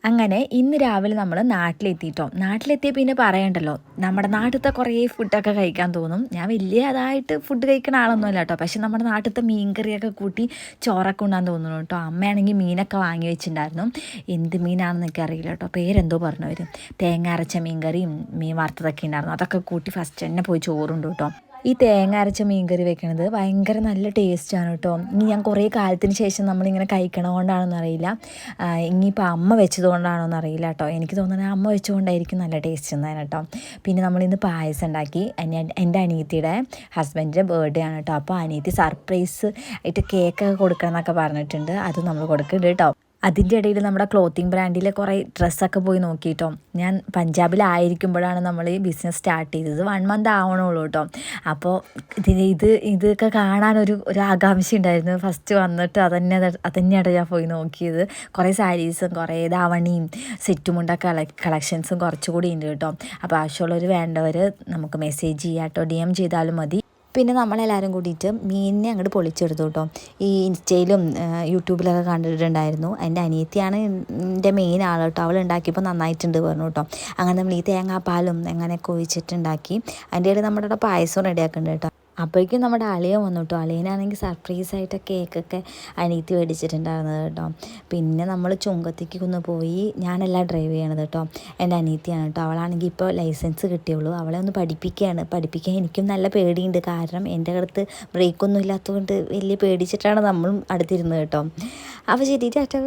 അങ്ങനെ ഇന്ന് രാവിലെ നമ്മൾ നാട്ടിലെത്തിയിട്ടോ. നാട്ടിലെത്തിയ പിന്നെ പറയണ്ടല്ലോ, നമ്മുടെ നാട്ടിലത്തെ കുറേ ഫുഡൊക്കെ കഴിക്കാൻ തോന്നും. ഞാൻ വലിയ അതായിട്ട് ഫുഡ് കഴിക്കുന്ന ആളൊന്നുമല്ല കേട്ടോ, പക്ഷെ നമ്മുടെ നാട്ടിലത്തെ മീൻ കറിയൊക്കെ കൂട്ടി ചോറൊക്കെ ഉണ്ണാൻ തോന്നുന്നു കേട്ടോ. അമ്മയാണെങ്കിൽ മീനൊക്കെ വാങ്ങി വെച്ചിട്ടുണ്ടായിരുന്നു. എന്ത് മീനാണെന്നൊക്കെ അറിയില്ല കേട്ടോ, പേരെന്തോ പറഞ്ഞു വരും. തേങ്ങ അരച്ച മീൻ കറിയും മീൻ വറുത്തതൊക്കെ ഉണ്ടായിരുന്നു. അതൊക്കെ കൂട്ടി ഫസ്റ്റ് തന്നെ പോയി ചോറുണ്ട് കേട്ടോ. ഈ തേങ്ങ അരച്ച മീൻകറി വെക്കണത് ഭയങ്കര നല്ല ടേസ്റ്റാണ് കേട്ടോ. ഇനി ഞാൻ കുറേ കാലത്തിന് ശേഷം നമ്മളിങ്ങനെ കഴിക്കണ കൊണ്ടാണെന്ന് അറിയില്ല, ഇനിയിപ്പോൾ അമ്മ വെച്ചത് കൊണ്ടാണോന്ന് അറിയില്ല കേട്ടോ. എനിക്ക് തോന്നുന്നത് അമ്മ വെച്ചുകൊണ്ടായിരിക്കും നല്ല ടേസ്റ്റ് എന്നതിന് കേട്ടോ. പിന്നെ നമ്മളിന്ന് പായസം ഉണ്ടാക്കി. എൻ്റെ അനിയത്തിയുടെ ഹസ്ബൻഡിൻ്റെ ബർത്ത്ഡേ ആണ് കേട്ടോ. അപ്പോൾ അനിയത്തി സർപ്രൈസ് ആയിട്ട് കേക്കൊക്കെ കൊടുക്കണം എന്നൊക്കെ പറഞ്ഞിട്ടുണ്ട്. അത് നമ്മൾ കൊടുക്കുന്നുണ്ട് കേട്ടോ. അതിൻ്റെ ഇടയിൽ നമ്മുടെ ക്ലോത്തിങ് ബ്രാൻഡിലെ കുറേ ഡ്രസ്സൊക്കെ പോയി നോക്കിയിട്ടോ. ഞാൻ പഞ്ചാബിലായിരിക്കുമ്പോഴാണ് നമ്മൾ ഈ ബിസിനസ് സ്റ്റാർട്ട് ചെയ്തത്. 1 മന്ത് ആവണുള്ളൂ കേട്ടോ. അപ്പോൾ ഇതൊക്കെ കാണാനൊരു ആകാംക്ഷ ഉണ്ടായിരുന്നു. ഫസ്റ്റ് വന്നിട്ട് അതന്നെയാണ് ഞാൻ പോയി നോക്കിയത്. കുറേ സാരീസും കുറേ ധാവണിയും സെറ്റുമുണ്ടൊക്കെ കളക്ഷൻസും കുറച്ചുകൂടി ഉണ്ട് കേട്ടോ. അപ്പോൾ ആവശ്യമുള്ളവർ വേണ്ടവർ നമുക്ക് മെസ്സേജ് ചെയ്യാം കേട്ടോ, DM ചെയ്താലും മതി. പിന്നെ നമ്മളെല്ലാവരും കൂടിയിട്ട് മീനിനെ അങ്ങോട്ട് പൊളിച്ചെടുത്തു കേട്ടോ. ഈ ഇൻസ്റ്റയിലും യൂട്യൂബിലൊക്കെ കണ്ടിട്ടുണ്ടായിരുന്നു. എൻ്റെ അനിയത്തിയാണ് എൻ്റെ മെയിൻ ആൾ കേട്ടോ. അവൾ ഉണ്ടാക്കിയപ്പോൾ നന്നായിട്ടുണ്ട് പറഞ്ഞു കേട്ടോ. അങ്ങനെ നമ്മൾ ഈ തേങ്ങാപ്പാലും അങ്ങനെയൊക്കെ ഒഴിച്ചിട്ടുണ്ടാക്കി. അതിൻ്റെ ഇടയിൽ നമ്മുടെ ഇവിടെ പായസം റെഡിയാക്കുന്നുണ്ട് കേട്ടോ. അപ്പോഴേക്കും നമ്മുടെ അളിയൻ വന്നു കേട്ടോ. അളിയനാണെങ്കിൽ സർപ്രൈസായിട്ട് കേക്കൊക്കെ അനിയത്തി മേടിച്ചിട്ടുണ്ടായിരുന്നത് കേട്ടോ. പിന്നെ നമ്മൾ ചുങ്കത്തേക്ക് ഒന്ന് പോയി. ഞാനെല്ലാം ഡ്രൈവ് ചെയ്യണത് കേട്ടോ. എൻ്റെ അനിയത്തിയാണ് കേട്ടോ. അവളാണെങ്കിൽ ഇപ്പോൾ ലൈസൻസ് കിട്ടിയുള്ളൂ. അവളെ ഒന്ന് പഠിപ്പിക്കാൻ എനിക്കും നല്ല പേടിയുണ്ട്. കാരണം എൻ്റെ അടുത്ത് ബ്രേക്കൊന്നും ഇല്ലാത്തതുകൊണ്ട് വലിയ പേടിച്ചിട്ടാണ് നമ്മളും അടുത്തിരുന്നത് കേട്ടോ. അപ്പോൾ ശരി, ടാറ്റാ.